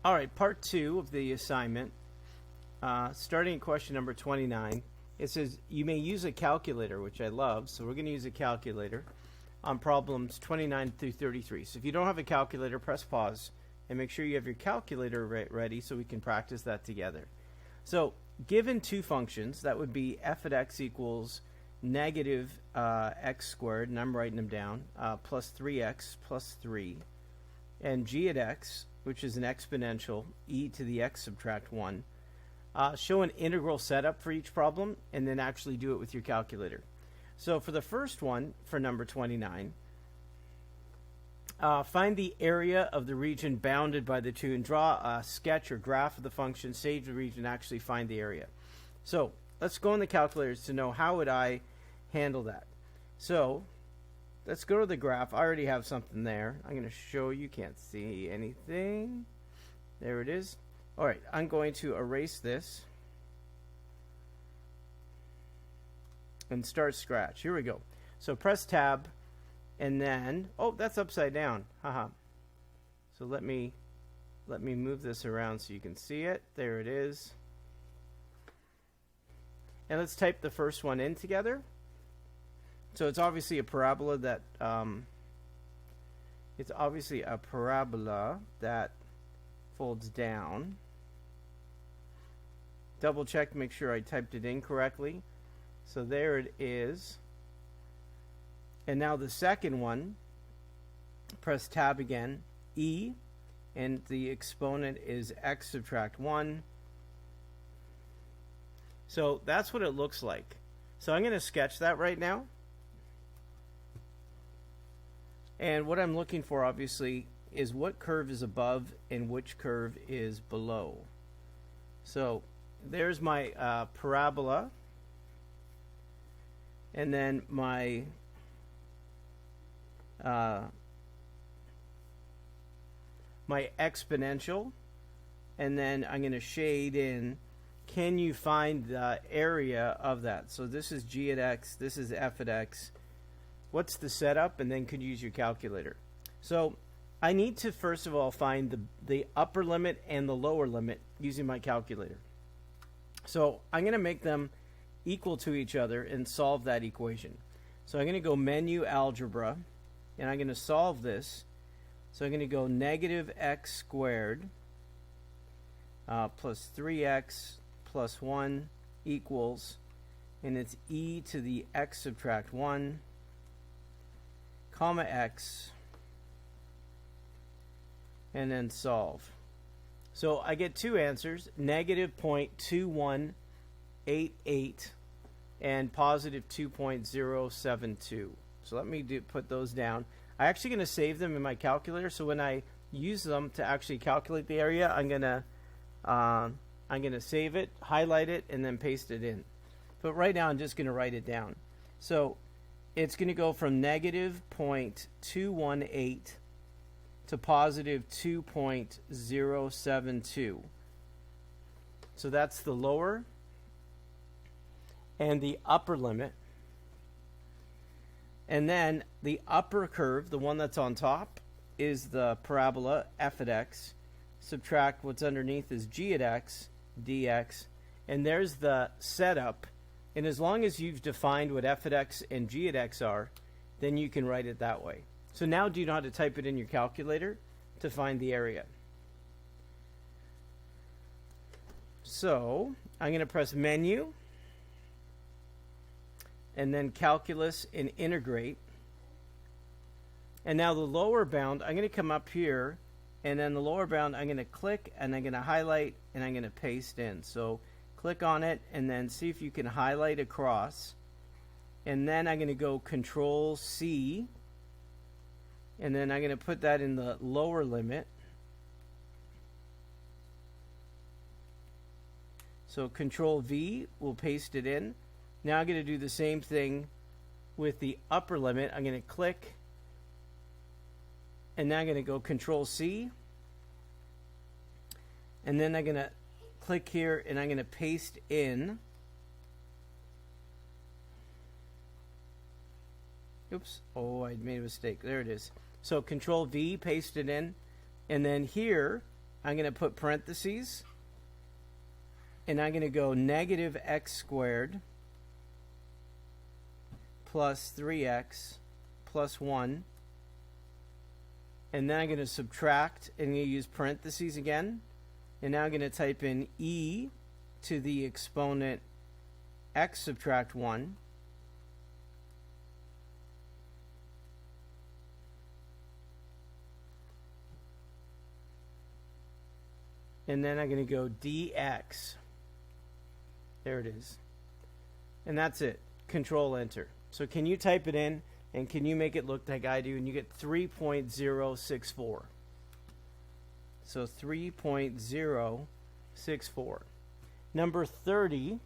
All right, part 2 of the assignment, starting at question number 29. It says you may use a calculator, which I love, so we're going to use a calculator on problems 29 through 33. So if you don't have a calculator, press pause and make sure you have your calculator ready so we can practice that together. So given two functions, that would be f at x equals negative x squared, and I'm writing them down, plus 3x plus 3, and g at x, which is an exponential, e to the x subtract 1. Show an integral setup for each problem, and then actually do it with your calculator. So for the first one, for number 29, find the area of the region bounded by the two, and draw a sketch or graph of the function, save the region, actually find the area. So let's go in the calculators to know how would I handle that. So let's go to the graph. I already have something there. I'm going to show you. Can't see anything. There it is. All right, I'm going to erase this and start scratch. Here we go. So press tab, and then, oh, that's upside down. Haha. So let me move this around so you can see it. There it is. And let's type the first one in together. So it's obviously a parabola that folds down. Double check to make sure I typed it in correctly. So there it is. And now the second one, press tab again, e, and the exponent is x subtract 1. So that's what it looks like. So I'm going to sketch that right now. And what I'm looking for, obviously, is what curve is above and which curve is below. So there's my parabola, and then my my exponential, and then I'm going to shade in. Can you find the area of that? So this is g at x, this is f at x. What's the setup? And then could use your calculator. So I need to first of all find the upper limit and the lower limit using my calculator. So I'm going to make them equal to each other and solve that equation. So I'm going to go menu algebra, and I'm going to solve this. So I'm going to go negative x squared plus 3x plus 1 equals, and it's e to the x subtract 1, comma x, and then solve. So I get two answers, negative 0.2188 and positive 2.072. So let me put those down. I'm actually going to save them in my calculator, so when I use them to actually calculate the area, I'm going to save it, highlight it, and then paste it in. But right now I'm just going to write it down. So it's going to go from negative 0.218 to positive 2.072. So that's the lower and the upper limit. And then the upper curve, the one that's on top, is the parabola f at x. Subtract what's underneath is g at x, dx. And there's the setup. And as long as you've defined what f at x and g at x are, then you can write it that way. So now do you know how to type it in your calculator to find the area? So I'm going to press menu, and then calculus and integrate. And now the lower bound, I'm going to come up here, and then the lower bound I'm going to click, and I'm going to highlight, and I'm going to paste in. So click on it, and then see if you can highlight across. And then I'm going to go Control C, and then I'm going to put that in the lower limit. So Control V will paste it in. Now I'm going to do the same thing with the upper limit. I'm going to click, and now I'm going to go Control C, and then I'm going to click here, and I'm going to paste in. Oops, oh, I made a mistake. There it is. So Control V, paste it in, and then here I'm going to put parentheses, and I'm going to go negative x squared plus 3x plus 1. And then I'm going to subtract, and I'm going to use parentheses again. And now I'm going to type in e to the exponent x subtract 1. And then I'm going to go dx. There it is. And that's it. Control Enter. So can you type it in, and can you make it look like I do? And you get 3.064. So 3.064. Number 30.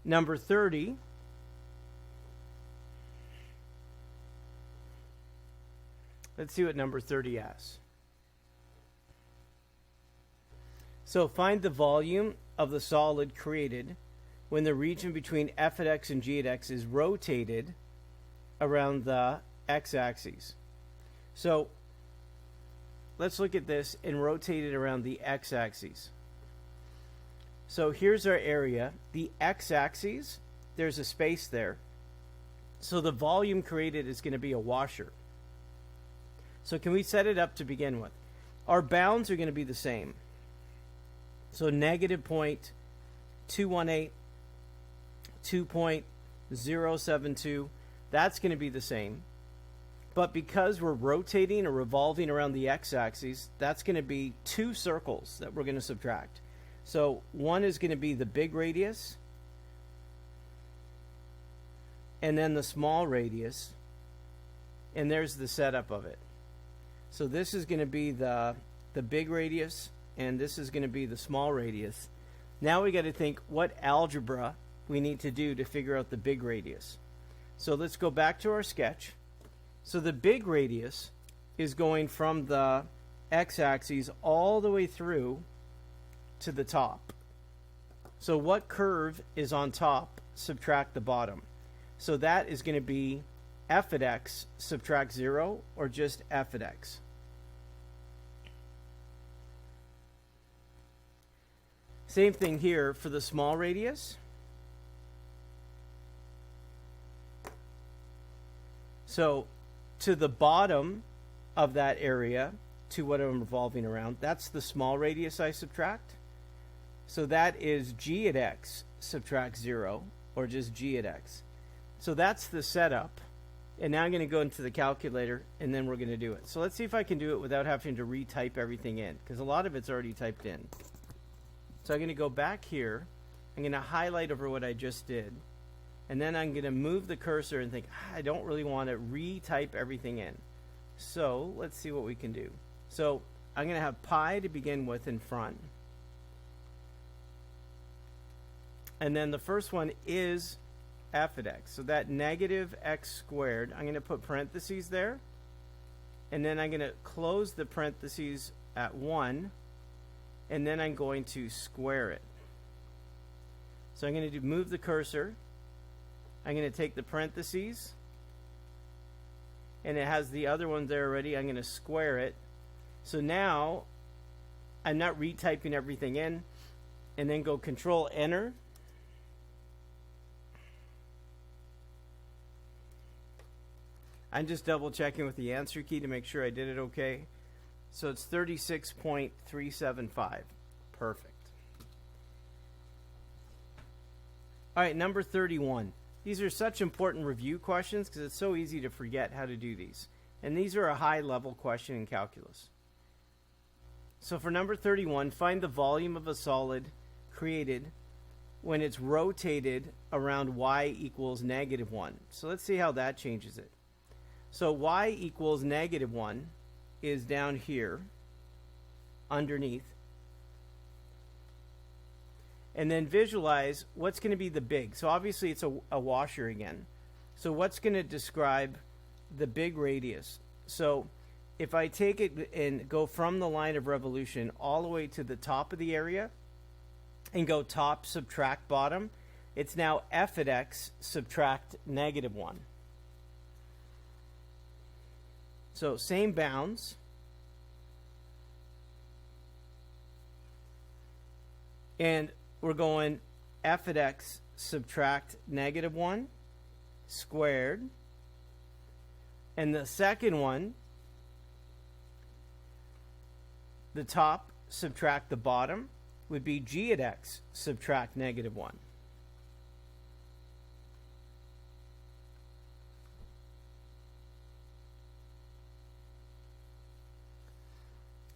Number 30. Let's see what number 30 asks. So find the volume of the solid created when the region between f at x and g at x is rotated around the x-axis. So let's look at this and rotate it around the x-axis. So here's our area. The x-axis, there's a space there. So the volume created is going to be a washer. So can we set it up to begin with? Our bounds are going to be the same. So negative 0.218, 2.072, that's going to be the same. But because we're rotating or revolving around the x-axis, that's going to be two circles that we're going to subtract. So one is going to be the big radius, and then the small radius, and there's the setup of it. So this is going to be the big radius, and this is going to be the small radius. Now we got to think what algebra we need to do to figure out the big radius. So let's go back to our sketch. So the big radius is going from the x-axis all the way through to the top. So what curve is on top? Subtract the bottom. So that is going to be f at x subtract 0, or just f at x. Same thing here for the small radius. So to the bottom of that area, to what I'm revolving around, that's the small radius I subtract. So that is g at x subtract 0, or just g at x. So that's the setup. And now I'm going to go into the calculator, and then we're going to do it. So let's see if I can do it without having to retype everything in, because a lot of it's already typed in. So I'm going to go back here. I'm going to highlight over what I just did. And then I'm going to move the cursor and think, I don't really want to retype everything in. So let's see what we can do. So I'm going to have pi to begin with in front. And then the first one is f at x. So that negative x squared, I'm going to put parentheses there. And then I'm going to close the parentheses at 1. And then I'm going to square it. So I'm going to move the cursor. I'm going to take the parentheses. And it has the other one there already. I'm going to square it. So now I'm not retyping everything in. And then go Control Enter. I'm just double checking with the answer key to make sure I did it okay. So it's 36.375. Perfect. All right, number 31. These are such important review questions because it's so easy to forget how to do these. And these are a high-level question in calculus. So for number 31, find the volume of a solid created when it's rotated around y equals negative 1. So let's see how that changes it. So y equals negative 1 is down here underneath. And then visualize what's going to be the big. So obviously it's a washer again. So what's going to describe the big radius? So if I take it and go from the line of revolution all the way to the top of the area and go top subtract bottom, it's now f at x subtract negative 1. So same bounds. And we're going f at x subtract -1 squared. And the second one, the top subtract the bottom, would be g at x subtract -1.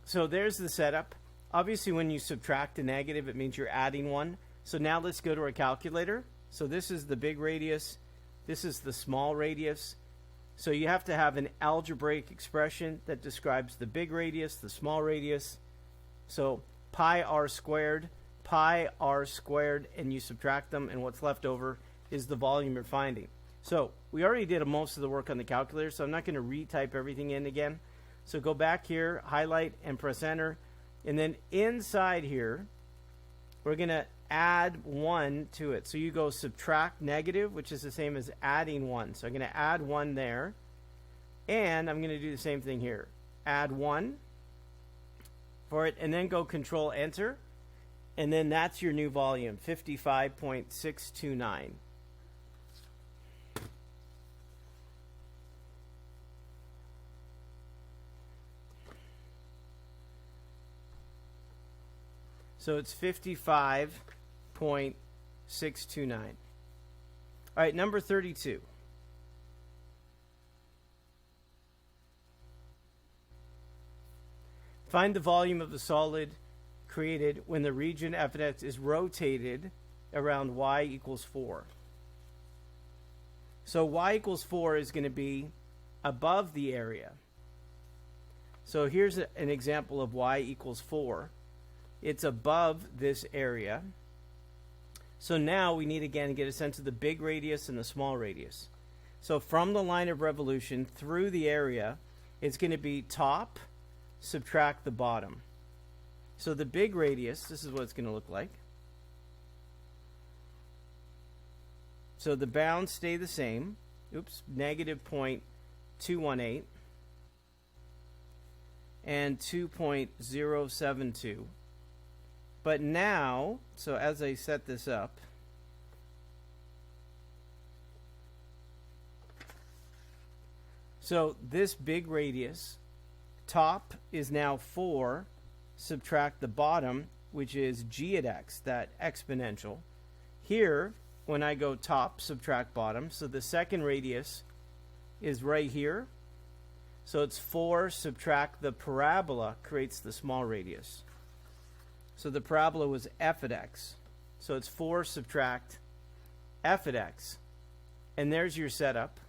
So there's the setup. Obviously, when you subtract a negative, it means you're adding one. So now let's go to our calculator. So this is the big radius. This is the small radius. So you have to have an algebraic expression that describes the big radius, the small radius. So pi r squared, and you subtract them, and what's left over is the volume you're finding. So we already did most of the work on the calculator, so I'm not going to retype everything in again. So go back here, highlight, and press enter. And then inside here, we're going to add 1 to it. So you go subtract negative, which is the same as adding 1. So I'm going to add 1 there. And I'm going to do the same thing here. Add 1 for it, and then go control enter. And then that's your new volume, 55.629. So it's 55.629. All right, number 32. Find the volume of the solid created when the region f of x is rotated around y equals 4. So y equals 4 is going to be above the area. So here's an example of y equals 4. It's above this area. So now we need again to get a sense of the big radius and the small radius. So from the line of revolution through the area, it's going to be top, subtract the bottom. So the big radius, this is what it's going to look like. So the bounds stay the same. Oops, negative 0.218 and 2.072. But now, so as I set this up, so this big radius, top is now 4, subtract the bottom, which is g at x, that exponential. Here, when I go top, subtract bottom, so the second radius is right here. So it's 4, subtract the parabola, creates the small radius. So the parabola was f at x. So it's 4 subtract f at x. And there's your setup.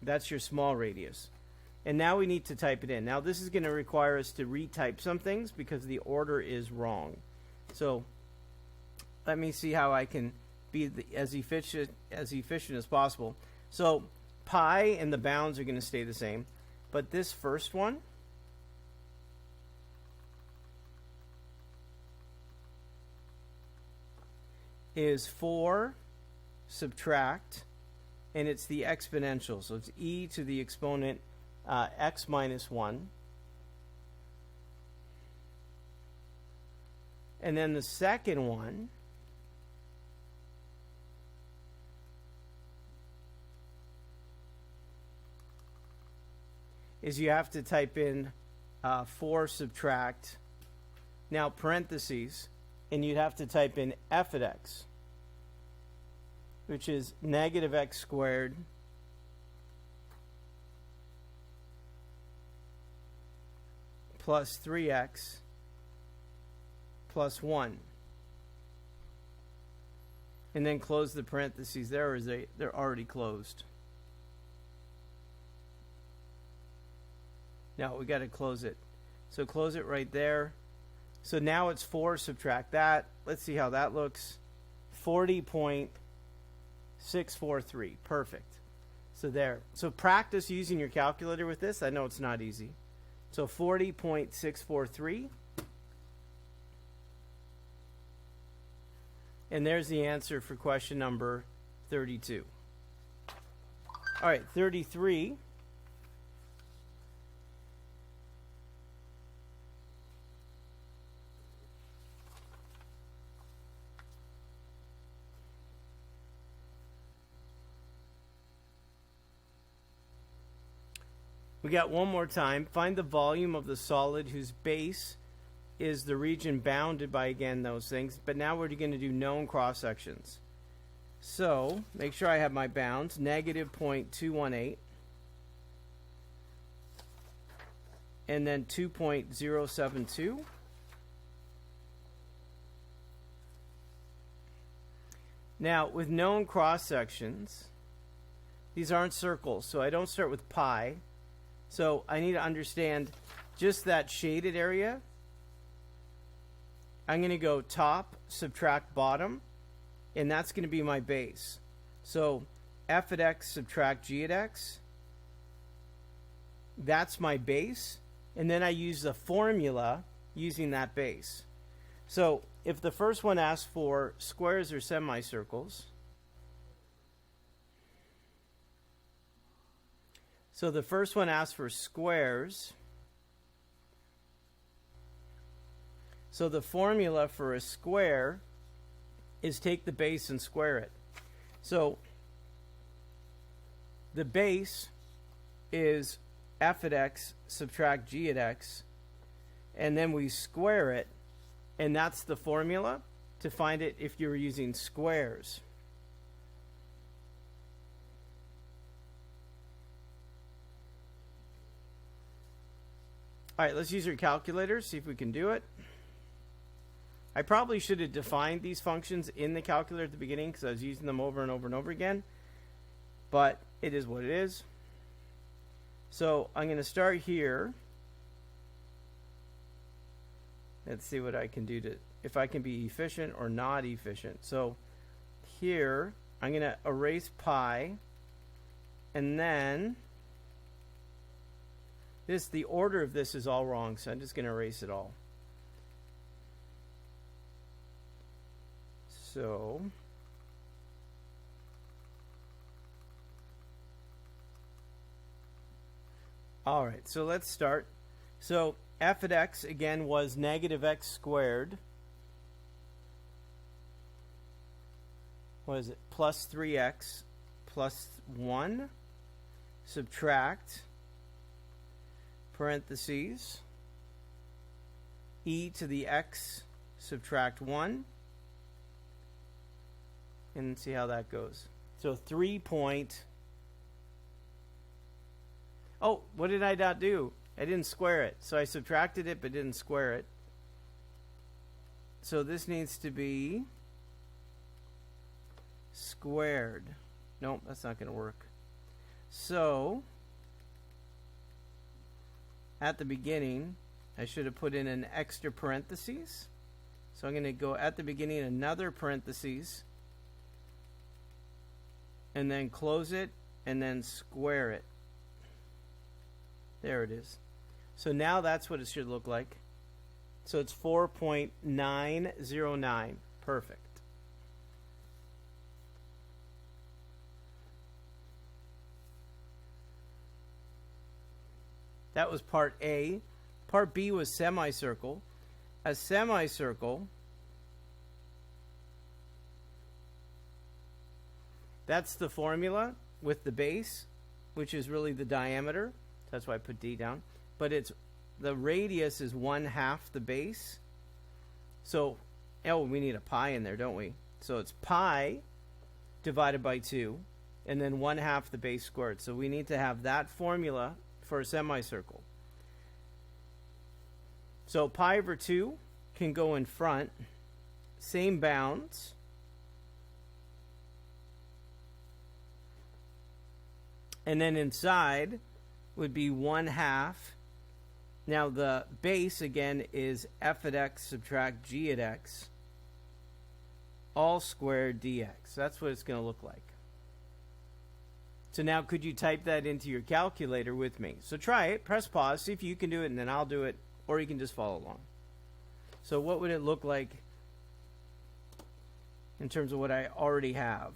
That's your small radius. And now we need to type it in. Now this is going to require us to retype some things because the order is wrong. So let me see how I can be as efficient as possible. So pi and the bounds are going to stay the same. But this first one, is 4 subtract, and it's the exponential. So it's e to the exponent x minus 1. And then the second one is you have to type in 4 subtract, now parentheses, and you'd have to type in f at x, which is negative x squared plus 3x plus 1. And then close the parentheses there, or they're already closed. Now we got to close it. So close it right there. So now it's 4 subtract that. Let's see how that looks. 40.643. Perfect. So there. So practice using your calculator with this. I know it's not easy. So 40.643. And there's the answer for question number 32. All right, 33. We got one more time. Find the volume of the solid whose base is the region bounded by, again, those things. But now we're going to do known cross-sections. So, make sure I have my bounds. Negative 0.218. And then 2.072. Now, with known cross-sections, these aren't circles, so I don't start with pi. So I need to understand just that shaded area. I'm going to go top, subtract bottom, and that's going to be my base. So f at x subtract g at x, that's my base, and then I use the formula using that base. So if the first one asks for squares or semicircles, so the first one asks for squares. So the formula for a square is take the base and square it. So the base is f at x subtract g at x, and then we square it, and that's the formula to find it if you're using squares. All right, let's use our calculator, see if we can do it. I probably should have defined these functions in the calculator at the beginning because I was using them over and over and over again. But it is what it is. So I'm going to start here. Let's see what I can do to, if I can be efficient or not efficient. So here, I'm going to erase pi. And then the order of this is all wrong, so I'm just going to erase it all. So all right, so let's start. So f at x again was negative x squared. What is it? Plus 3x plus 1. Subtract parentheses e to the x subtract 1, and see how that goes. So 3 point, oh, what did I not do? I didn't square it. So I subtracted it but didn't square it. So this needs to be squared. Nope, that's not going to work. So at the beginning, I should have put in an extra parentheses. So I'm going to go at the beginning another parentheses, and then close it, and then square it. There it is. So now that's what it should look like. So it's 4.909. Perfect. That was part A. Part B was semicircle. A semicircle, that's the formula with the base, which is really the diameter. That's why I put D down. But it's the radius is 1/2 the base. So, oh, we need a pi in there, don't we? So it's pi divided by 2, and then 1/2 the base squared. So we need to have that formula for a semicircle. So pi over 2 can go in front, same bounds. And then inside would be 1/2. Now the base again is f at x subtract g at x, all squared dx. That's what it's going to look like. So now could you type that into your calculator with me? So try it, press pause, see if you can do it, and then I'll do it, or you can just follow along. So what would it look like in terms of what I already have?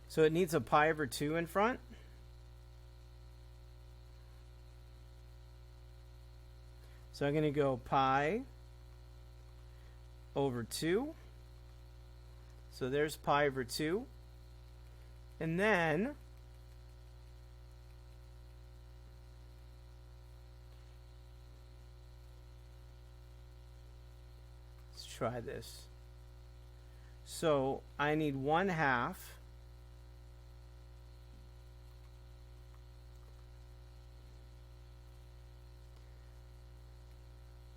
So it needs a pi over 2 in front. So I'm going to go pi over 2. So there's pi over 2. And then try this. So I need 1/2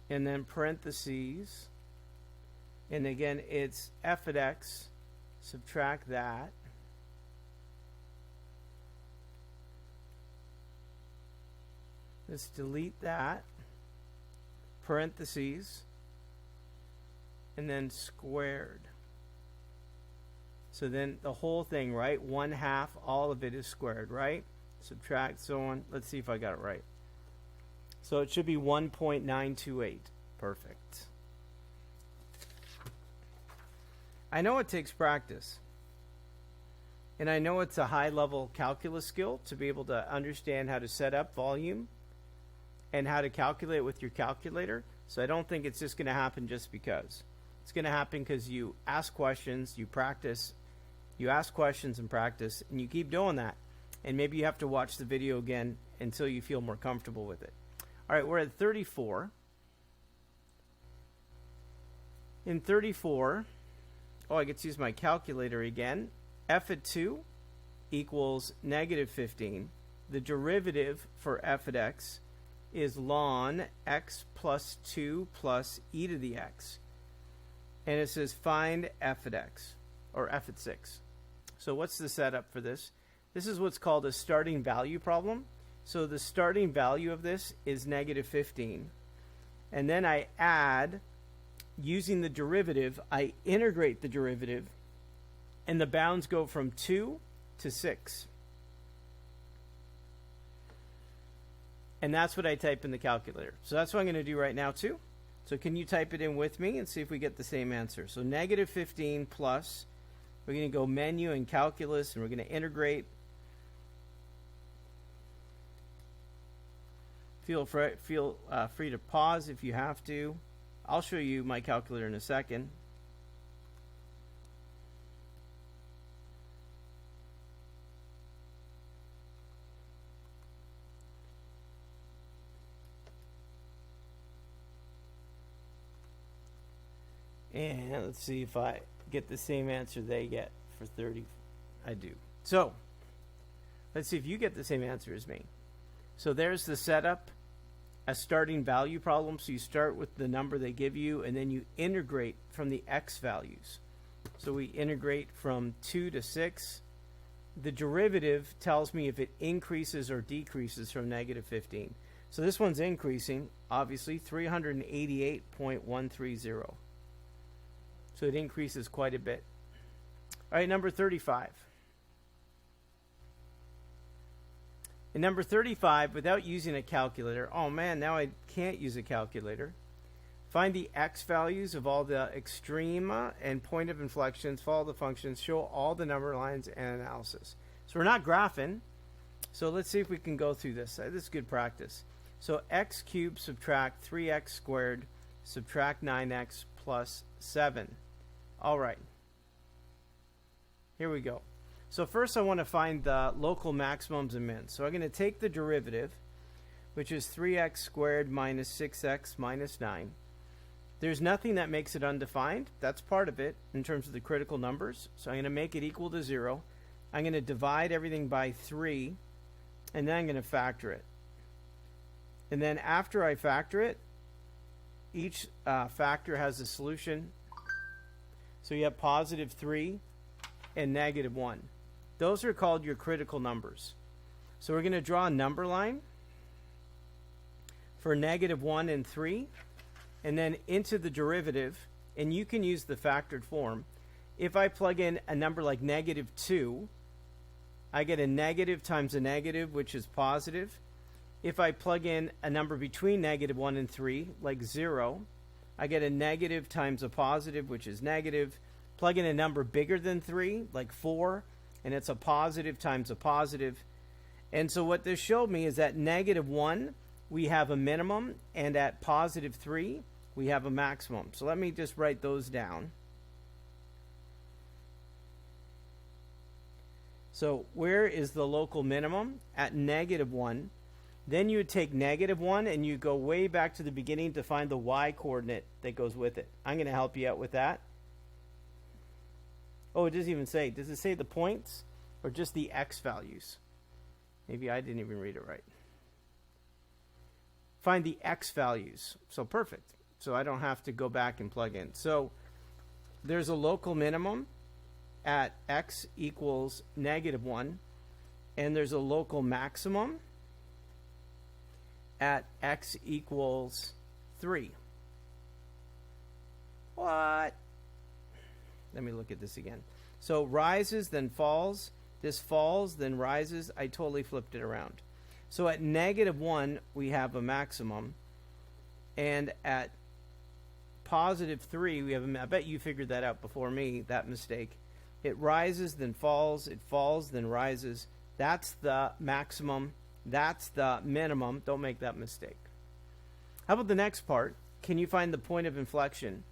and then parentheses, and again it's f of x, subtract that, let's delete that, parentheses, and then squared. So then the whole thing, right? 1/2, all of it is squared, right? Subtract, so on. Let's see if I got it right. So it should be 1.928. Perfect. I know it takes practice. And I know it's a high-level calculus skill to be able to understand how to set up volume and how to calculate with your calculator. So I don't think it's just going to happen just because. It's going to happen because you ask questions, you practice, you ask questions and practice, and you keep doing that. And maybe you have to watch the video again until you feel more comfortable with it. All right, we're at 34. In 34, I get to use my calculator again. F of 2 equals -15. The derivative for f of x is ln x plus 2 plus e to the x. And it says find f of x, or f of 6. So what's the setup for this? This is what's called a starting value problem. So the starting value of this is -15. And then I add, using the derivative, I integrate the derivative, and the bounds go from 2 to 6. And that's what I type in the calculator. So that's what I'm going to do right now too. So can you type it in with me and see if we get the same answer? So -15 plus, we're going to go menu and calculus, and we're going to integrate. Feel free to pause if you have to. I'll show you my calculator in a second. And let's see if I get the same answer they get for 30. I do. So let's see if you get the same answer as me. So there's the setup, a starting value problem. So you start with the number they give you, and then you integrate from the x values. So we integrate from 2 to 6. The derivative tells me if it increases or decreases from -15. So this one's increasing, obviously, 388.130. So it increases quite a bit. All right, number 35. In number 35, without using a calculator, oh man, now I can't use a calculator. Find the x values of all the extrema and point of inflections, follow the functions, show all the number lines, and analysis. So we're not graphing. So let's see if we can go through this. This is good practice. So x cubed subtract 3x squared subtract 9x plus 7. All right. Here we go. So first I want to find the local maximums and mins. So I'm going to take the derivative, which is 3x squared minus 6x minus 9. There's nothing that makes it undefined. That's part of it in terms of the critical numbers. So I'm going to make it equal to 0. I'm going to divide everything by 3, and then I'm going to factor it. And then after I factor it, each factor has a solution. So you have +3 and -1. Those are called your critical numbers. So we're going to draw a number line for -1 and 3, and then into the derivative, and you can use the factored form. If I plug in a number like -2, I get a negative times a negative, which is positive. If I plug in a number between -1 and 3, like 0, I get a negative times a positive, which is negative. Plug in a number bigger than 3, like 4, and it's a positive times a positive. And so what this showed me is that -1, we have a minimum, and at +3, we have a maximum. So let me just write those down. So where is the local minimum? At -1. Then you would take -1 and you go way back to the beginning to find the y coordinate that goes with it. I'm going to help you out with that. Oh, it doesn't even say. Does it say the points or just the x values? Maybe I didn't even read it right. Find the x values. So perfect. So I don't have to go back and plug in. So there's a local minimum at x equals -1, and there's a local maximum at x equals 3. What? Let me look at this again. So rises, then falls. This falls, then rises. I totally flipped it around. So at -1, we have a maximum. And at +3, we have a... I bet you figured that out before me, that mistake. It rises, then falls. It falls, then rises. That's the maximum. That's the minimum. Don't make that mistake. How about the next part? Can you find the point of inflection?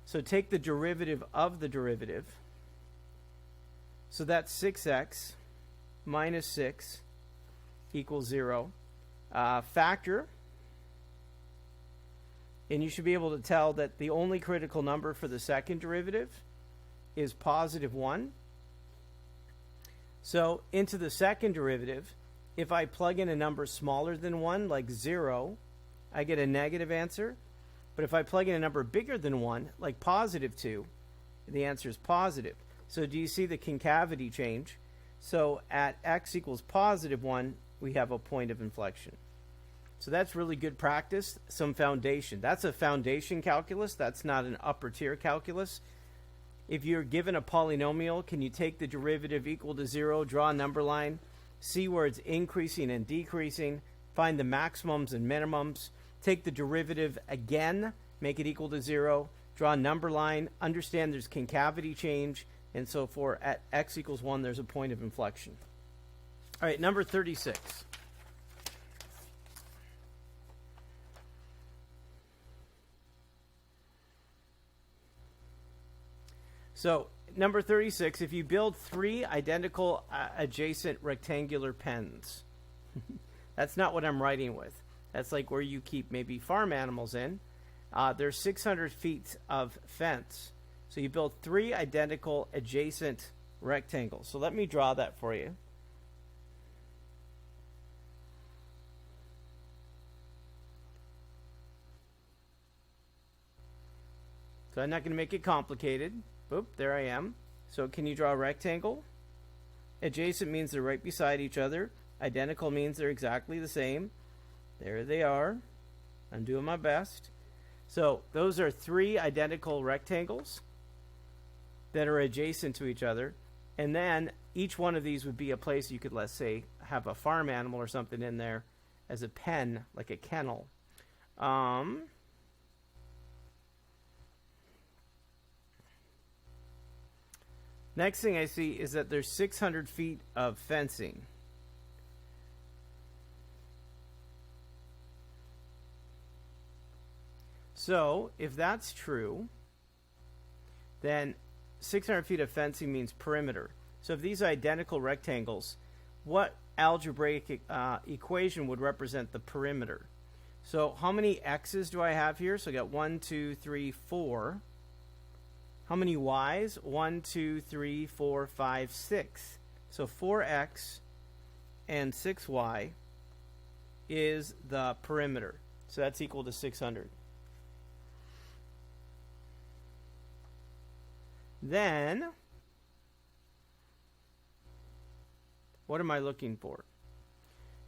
So take the derivative of the derivative. So that's 6x minus 6 equals 0. Factor. And you should be able to tell that the only critical number for the second derivative is +1. So into the second derivative, if I plug in a number smaller than 1, like 0, I get a negative answer. But if I plug in a number bigger than 1, like +2, the answer is positive. So do you see the concavity change? So at x equals +1, we have a point of inflection. So that's really good practice, some foundation. That's a foundation calculus. That's not an upper tier calculus. If you're given a polynomial, can you take the derivative equal to 0, draw a number line, see where it's increasing and decreasing, find the maximums and minimums, take the derivative again, make it equal to 0, draw a number line, understand there's concavity change, and so for at x equals 1, there's a point of inflection. All right, number 36. So number 36, if you build 3 identical adjacent rectangular pens, that's not what I'm writing with. That's like where you keep maybe farm animals in. There's 600 feet of fence. So you build 3 identical adjacent rectangles. So let me draw that for you. So I'm not going to make it complicated. Boop, there I am. So can you draw a rectangle? Adjacent means they're right beside each other. Identical means they're exactly the same. There they are. I'm doing my best. So those are 3 identical rectangles that are adjacent to each other. And then each one of these would be a place you could, let's say, have a farm animal or something in there as a pen, like a kennel. Next thing I see is that there's 600 feet of fencing. So if that's true, then 600 feet of fencing means perimeter. So if these are identical rectangles, what algebraic equation would represent the perimeter? So how many x's do I have here? So I got 1, 2, 3, 4. How many y's? 1, 2, 3, 4, 5, 6. So 4x and 6y is the perimeter. So that's equal to 600. Then, what am I looking for?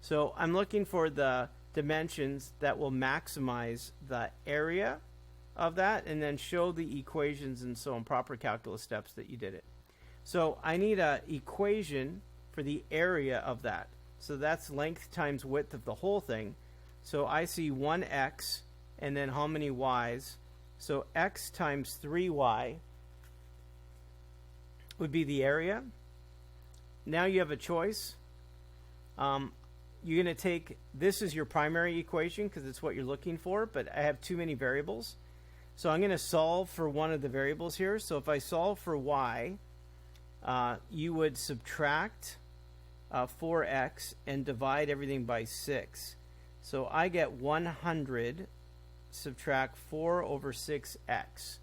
So I'm looking for the dimensions that will maximize the area of that and then show the equations and so on, proper calculus steps that you did it. So I need an equation for the area of that. So that's length times width of the whole thing. So I see 1x and then how many y's? So x times 3y would be the area. Now you have a choice. You're going to take, this is your primary equation because it's what you're looking for, but I have too many variables. So I'm going to solve for one of the variables here. So if I solve for y, you would subtract 4x and divide everything by 6. So I get 100 subtract 4 over 6x.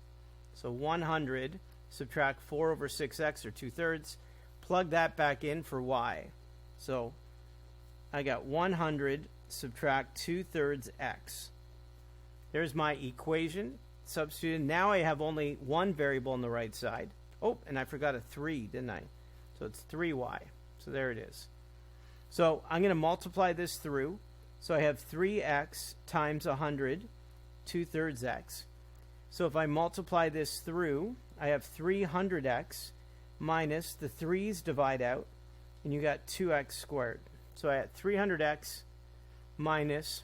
So 100 subtract 4 over 6x, or 2/3. Plug that back in for y. So I got 100 subtract 2/3 x. There's my equation substituted. Now I have only one variable on the right side. Oh, and I forgot a 3, didn't I? So it's 3y. So there it is. So I'm going to multiply this through. So I have 3x times 100, 2/3 x. So if I multiply this through, I have 300x minus the 3's divide out, and you got 2x squared. So I had 300x minus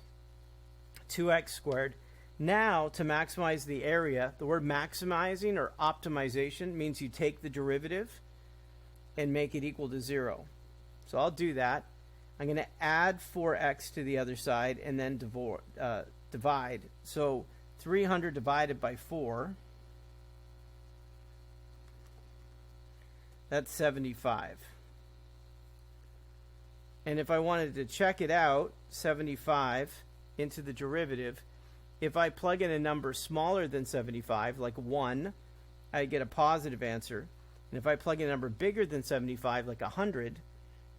2x squared. Now, to maximize the area, the word maximizing or optimization means you take the derivative and make it equal to 0. So I'll do that. I'm going to add 4x to the other side and then divide. So 300 divided by 4, that's 75. And if I wanted to check it out, 75 into the derivative, if I plug in a number smaller than 75, like 1, I get a positive answer. And if I plug in a number bigger than 75, like 100,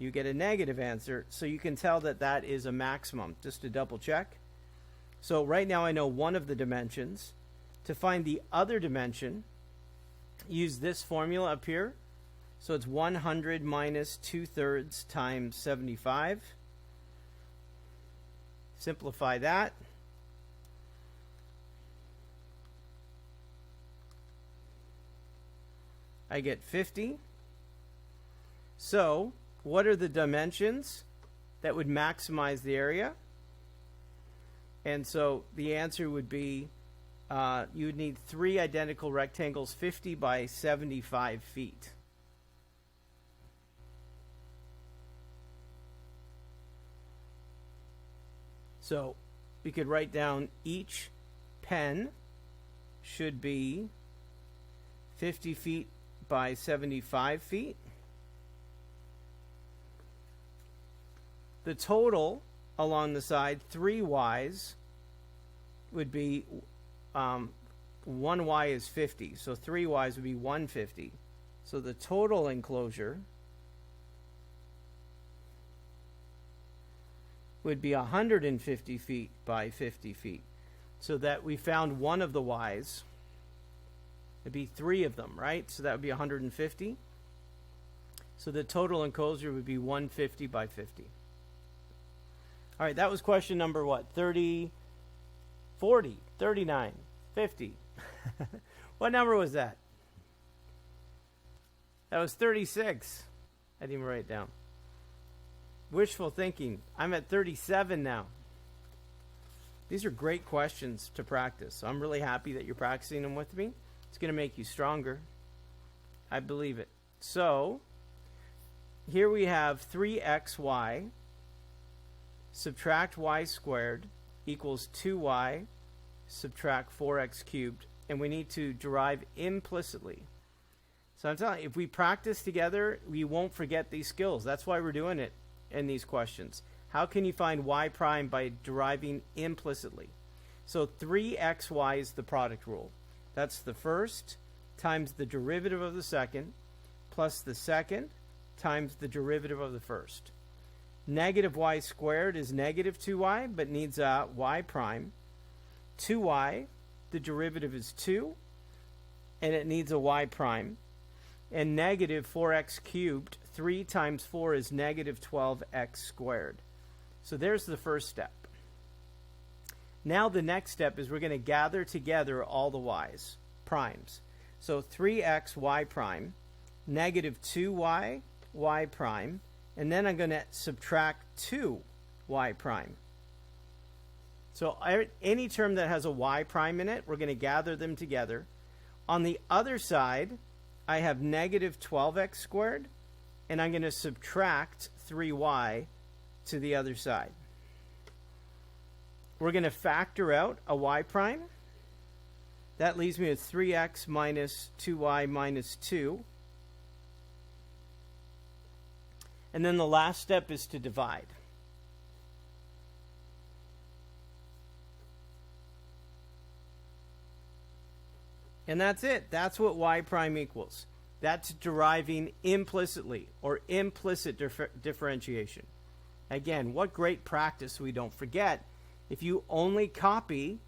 you get a negative answer. So you can tell that that is a maximum, just to double check. So right now I know one of the dimensions. To find the other dimension, use this formula up here. So it's 100 minus 2/3 times 75. Simplify that. I get 50. So what are the dimensions that would maximize the area? And so the answer would be you would need 3 identical rectangles 50 by 75 feet. So we could write down each pen should be 50 feet by 75 feet. The total along the side, 3 y's, would be 1 y is 50. So 3 y's would be 150. So the total enclosure would be 150 feet by 50 feet. So that we found one of the y's. It'd be 3 of them, right? So that would be 150. So the total enclosure would be 150 by 50. All right, that was question number what? 30, 40, 39, 50. What number was that? That was 36. I didn't even write it down. Wishful thinking. I'm at 37 now. These are great questions to practice. So I'm really happy that you're practicing them with me. It's going to make you stronger. I believe it. So here we have 3xy subtract y squared equals 2y subtract 4x cubed. And we need to derive implicitly. So I'm telling you, if we practice together, we won't forget these skills. That's why we're doing it in these questions. How can you find y prime by deriving implicitly? So 3xy is the product rule. That's the first times the derivative of the second plus the second times the derivative of the first. Negative y squared is negative 2y, but needs a y prime. 2y, the derivative is 2, and it needs a y prime. And negative 4x cubed, 3 times 4 is negative 12x squared. So there's the first step. Now the next step is we're going to gather together all the y's, primes. So 3x y prime, negative 2y, y prime, and then I'm going to subtract 2 y prime. So any term that has a y prime in it, we're going to gather them together. On the other side, I have negative 12x squared, and I'm going to subtract 3y to the other side. We're going to factor out a y prime. That leaves me with 3x minus 2y minus 2. And then the last step is to divide. And that's it. That's what y prime equals. That's deriving implicitly, or implicit differentiation. Again, what great practice we don't forget. If you only copy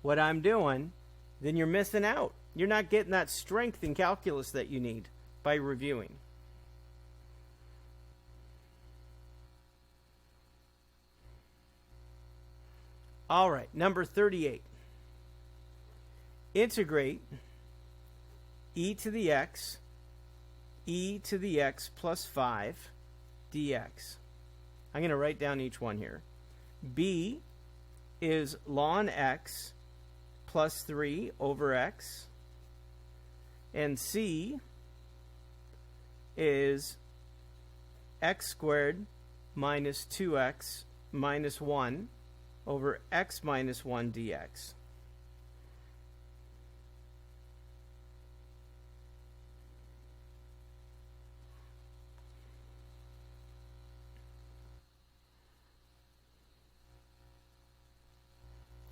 what I'm doing, then you're missing out. You're not getting that strength in calculus that you need by reviewing. All right, number 38. Integrate e to the x plus 5 dx. I'm going to write down each one here. B is ln x plus 3 over x. And c is x squared minus 2x minus 1 over x minus 1 dx.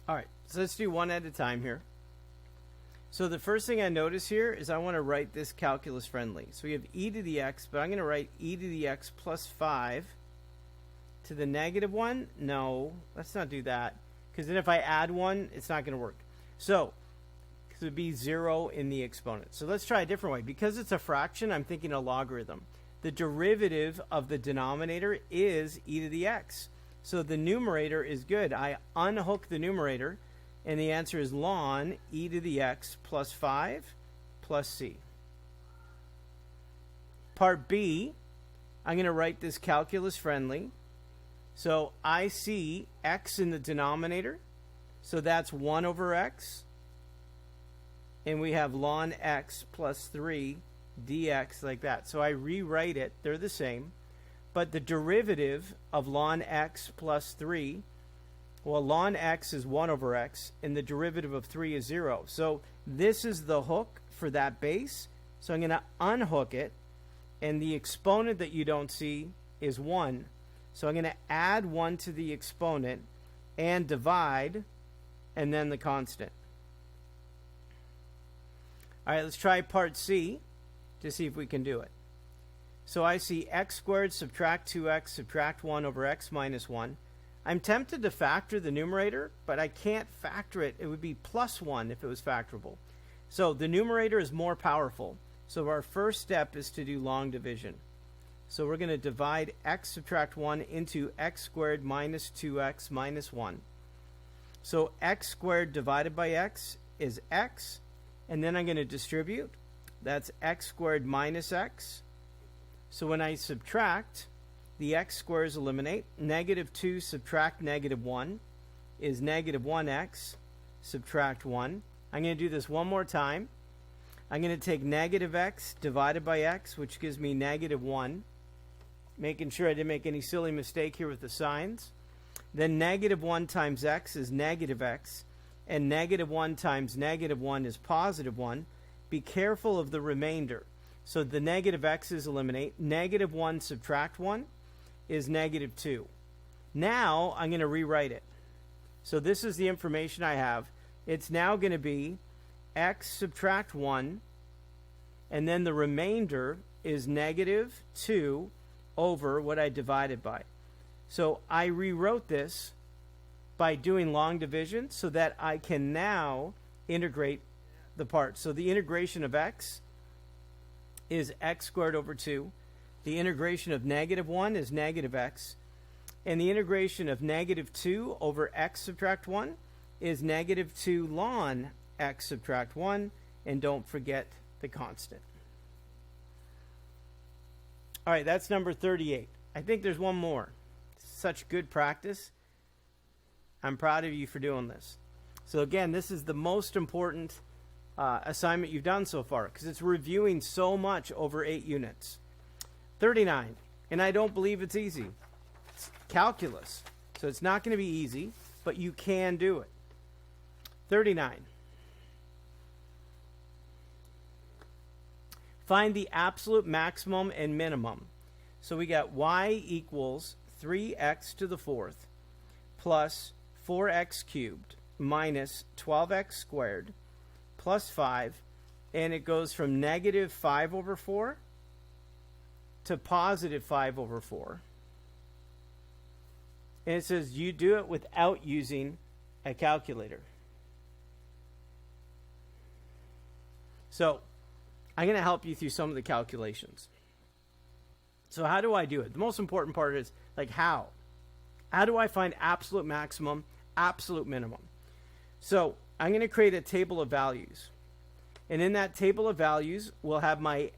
All right, so let's do one at a time here. So the first thing I notice here is I want to write this calculus friendly. So we have e to the x, but I'm going to write e to the x plus 5 to the negative 1. No, let's not do that, because then if I add 1, it's not going to work. So, because it would be 0 in the exponent. So let's try a different way. Because it's a fraction, I'm thinking a logarithm. The derivative of the denominator is e to the x. So the numerator is good. I unhook the numerator, and the answer is ln e to the x plus 5 plus c. Part B, I'm going to write this calculus friendly. So I see x in the denominator, so that's 1 over x. And we have ln x plus 3 dx like that. So I rewrite it. They're the same. But the derivative of ln x plus 3, well, ln x is 1 over x, and the derivative of 3 is 0. So this is the hook for that base. So I'm going to unhook it, and the exponent that you don't see is 1. So I'm going to add 1 to the exponent and divide, and then the constant. All right, let's try part C to see if we can do it. So I see x squared subtract 2x subtract 1 over x minus 1. I'm tempted to factor the numerator, but I can't factor it. It would be plus 1 if it was factorable. So the numerator is more powerful. So our first step is to do long division. So we're going to divide x subtract 1 into x squared minus 2x minus 1. So x squared divided by x is x. And then I'm going to distribute. That's x squared minus x. So when I subtract, the x squares eliminate. Negative 2 subtract negative 1 is negative 1x subtract 1. I'm going to do this one more time. I'm going to take negative x divided by x, which gives me negative 1. Making sure I didn't make any silly mistake here with the signs. Then negative 1 times x is negative x. And negative 1 times negative 1 is positive 1. Be careful of the remainder. So the negative x's eliminate. Negative 1 subtract 1 is negative 2. Now I'm going to rewrite it. So this is the information I have. It's now going to be x subtract 1, and then the remainder is negative 2 over what I divided by. So I rewrote this by doing long division so that I can now integrate the parts. So the integration of x is x squared over 2. The integration of negative 1 is negative x. And the integration of negative 2 over x subtract 1 is negative 2 ln x subtract 1. And don't forget the constant. All right, that's number 38. I think there's one more. Such good practice. I'm proud of you for doing this. So again, this is the most important assignment you've done so far, because it's reviewing so much over 8 units. 39, and I don't believe it's easy. It's calculus, so it's not going to be easy, but you can do it. 39. Find the absolute maximum and minimum. So we got y equals 3x to the 4th plus 4x cubed minus 12x squared plus 5 and it goes from negative 5 over 4 to positive 5 over 4. And it says you do it without using a calculator. So I'm going to help you through some of the calculations. So how do I do it? The most important part is like how. How do I find absolute maximum, absolute minimum? So I'm going to create a table of values. And in that table of values, we'll have my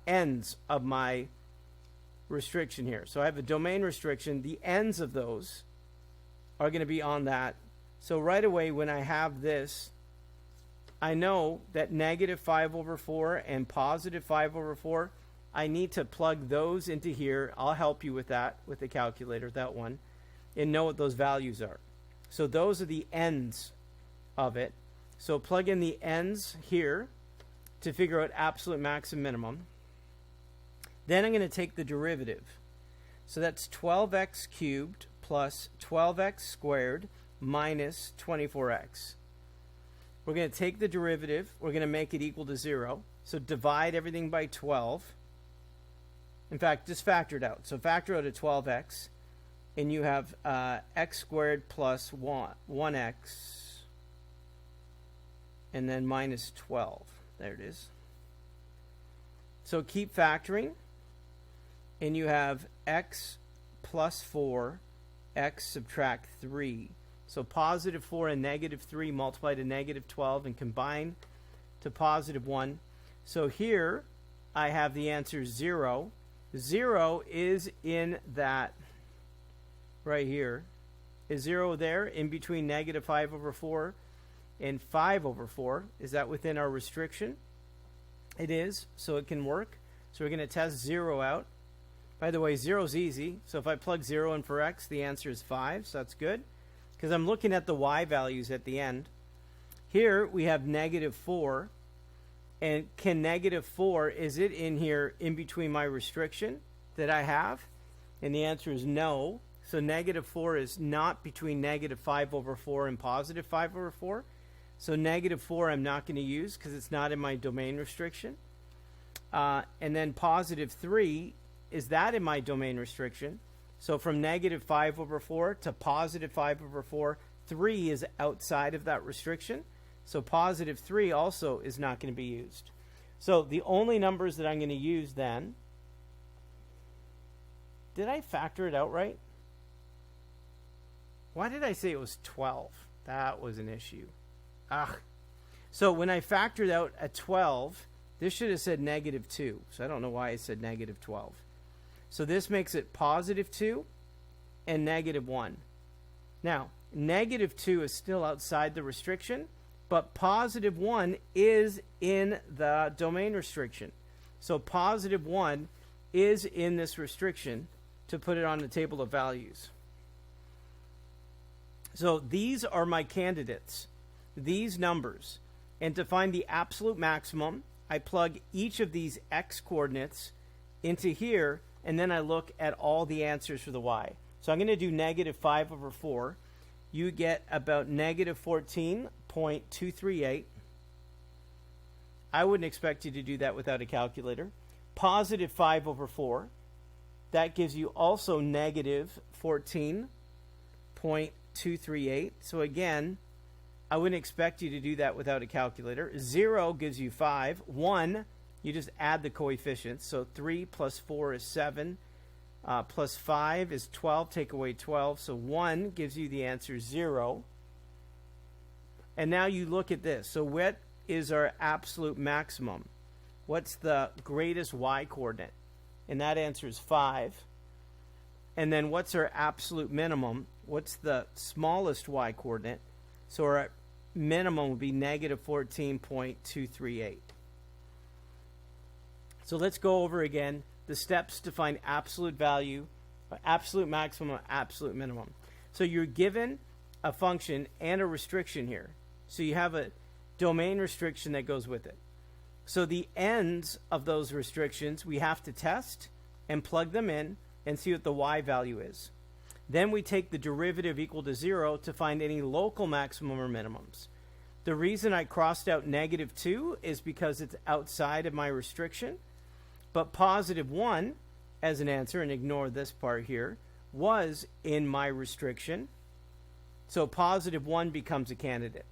ends of my restriction here. So I have a domain restriction. The ends of those are going to be on that. So right away when I have this, I know that negative 5 over 4 and positive 5 over 4, I need to plug those into here. I'll help you with that, with the calculator, that one, and know what those values are. So those are the ends of it. So plug in the ends here to figure out absolute max and minimum. Then I'm going to take the derivative. So that's 12x cubed plus 12x squared minus 24x. We're going to take the derivative. We're going to make it equal to 0. So divide everything by 12. In fact, just factor it out. So factor out a 12x, and you have x squared plus 1x, and then minus 12. There it is. So keep factoring, and you have x plus 4, x subtract 3. So positive 4 and negative 3 multiply to negative 12 and combine to positive 1. So here I have the answer 0. 0 is in that right here. Is 0 there in between negative 5 over 4 and 5 over 4? Is that within our restriction? It is, so it can work. So we're going to test 0 out. By the way, 0 is easy. So if I plug 0 in for x, the answer is 5. So that's good, because I'm looking at the y values at the end. Here we have negative 4. And can negative 4, is it in here in between my restriction that I have? And the answer is no. So negative 4 is not between negative 5 over 4 and positive 5 over 4. So negative 4 I'm not going to use because it's not in my domain restriction. And then positive 3, is that in my domain restriction? So from negative 5 over 4 to positive 5 over 4, 3 is outside of that restriction. So positive 3 also is not going to be used. So the only numbers that I'm going to use then, did I factor it out right? Why did I say it was 12? That was an issue. So when I factored out a 12, this should have said negative 2. So I don't know why I said negative 12. So this makes it positive 2 and negative 1. Now, negative 2 is still outside the restriction, but positive 1 is in the domain restriction. So positive 1 is in this restriction to put it on the table of values. So these are my candidates, these numbers. And to find the absolute maximum, I plug each of these x coordinates into here, and then I look at all the answers for the y. So I'm going to do negative 5 over 4. You get about negative 14.238. I wouldn't expect you to do that without a calculator. Positive 5 over 4. That gives you also negative 14.238. So again, I wouldn't expect you to do that without a calculator. 0 gives you 5. 1, you just add the coefficients. So 3 plus 4 is 7. Plus 5 is 12. Take away 12. So 1 gives you the answer 0. And now you look at this. So what is our absolute maximum? What's the greatest y coordinate? And that answer is 5. And then what's our absolute minimum? What's the smallest y coordinate? So our minimum would be negative 14.238. So let's go over again the steps to find absolute value, absolute maximum, absolute minimum. So you're given a function and a restriction here. So you have a domain restriction that goes with it. So the ends of those restrictions we have to test and plug them in and see what the y value is. Then we take the derivative equal to 0 to find any local maximum or minimums. The reason I crossed out -2 is because it's outside of my restriction. But +1 as an answer, and ignore this part here, was in my restriction. So +1 becomes a candidate.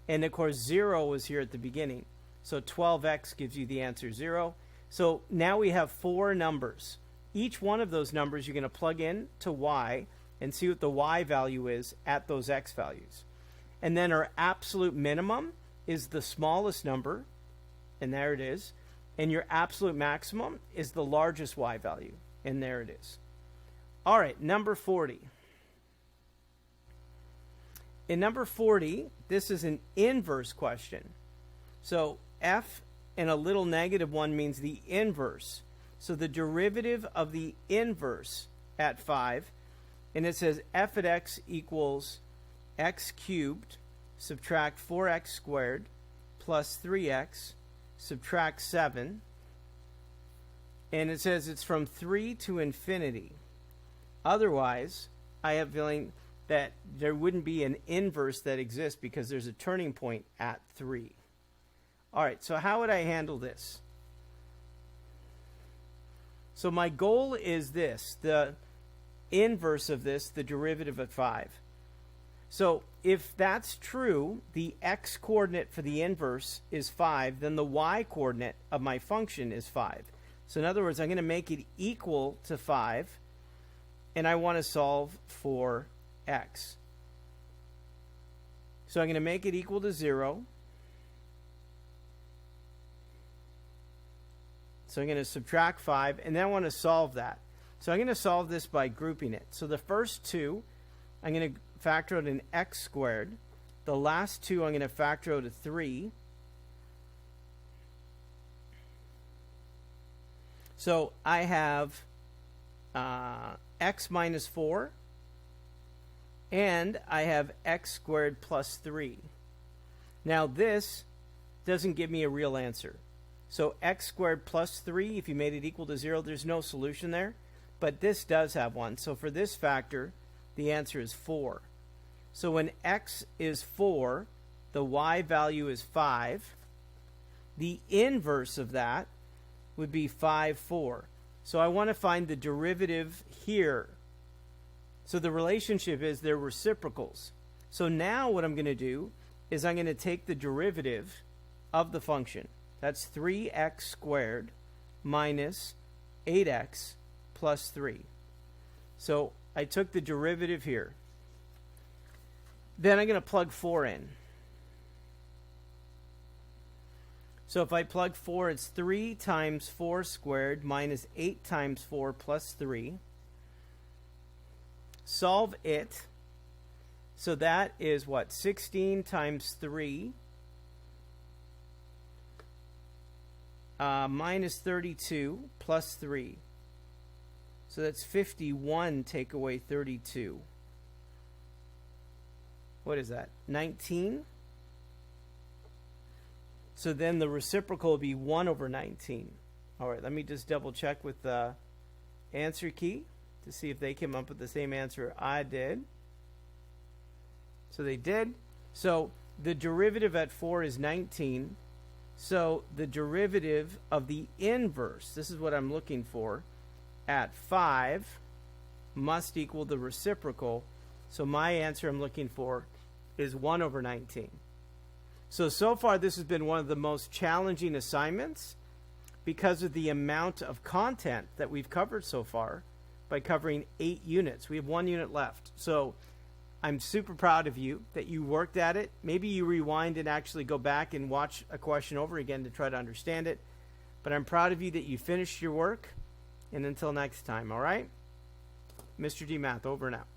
And of course 0 was here at the beginning. So 12x gives you the answer 0. So now we have 4 numbers. Each one of those numbers you're going to plug in to y and see what the y value is at those x values. And then our absolute minimum is the smallest number, and there it is. And your absolute maximum is the largest y value, and there it is. All right, number 40. In number 40, this is an inverse question. So f and a little -1 means the inverse. So the derivative of the inverse at 5, and it says f at x equals x cubed, subtract 4x squared, plus 3x, subtract 7. And it says it's from 3 to infinity. Otherwise, I have a feeling that there wouldn't be an inverse that exists because there's a turning point at 3. All right, so how would I handle this? So my goal is this, the inverse of this, the derivative at 5. So if that's true, the x coordinate for the inverse is 5, then the y coordinate of my function is 5. So in other words, I'm going to make it equal to 5, and I want to solve for x. So I'm going to make it equal to 0. So I'm going to subtract 5, and then I want to solve that. So I'm going to solve this by grouping it. So the first two, I'm going to factor out an x squared. The last two, I'm going to factor out a 3. So I have x minus 4, and I have x squared plus 3. Now this doesn't give me a real answer. So x squared plus 3, if you made it equal to 0, there's no solution there. But this does have one. So for this factor, the answer is 4. So when x is 4, the y value is 5. The inverse of that would be 5, 4. So I want to find the derivative here. So the relationship is they're reciprocals. So now what I'm going to do is I'm going to take the derivative of the function. That's 3x squared minus 8x plus 3. So I took the derivative here. Then I'm going to plug 4 in. So if I plug 4, it's 3 times 4 squared minus 8 times 4 plus 3. Solve it. So that is what? 16 times 3 minus 32 plus 3. So that's 51 take away 32. What is that? 19? So then the reciprocal will be 1 over 19. All right, let me just double check with the answer key to see if they came up with the same answer I did. So they did. So the derivative at 4 is 19. So the derivative of the inverse, this is what I'm looking for, at 5 must equal the reciprocal. So my answer I'm looking for is 1 over 19. So far this has been one of the most challenging assignments because of the amount of content that we've covered so far by covering 8 units. We have 1 unit left. So I'm super proud of you that you worked at it. Maybe you rewind and actually go back and watch a question over again to try to understand it. But I'm proud of you that you finished your work. And until next time, all right? Mr. D Math, over and out.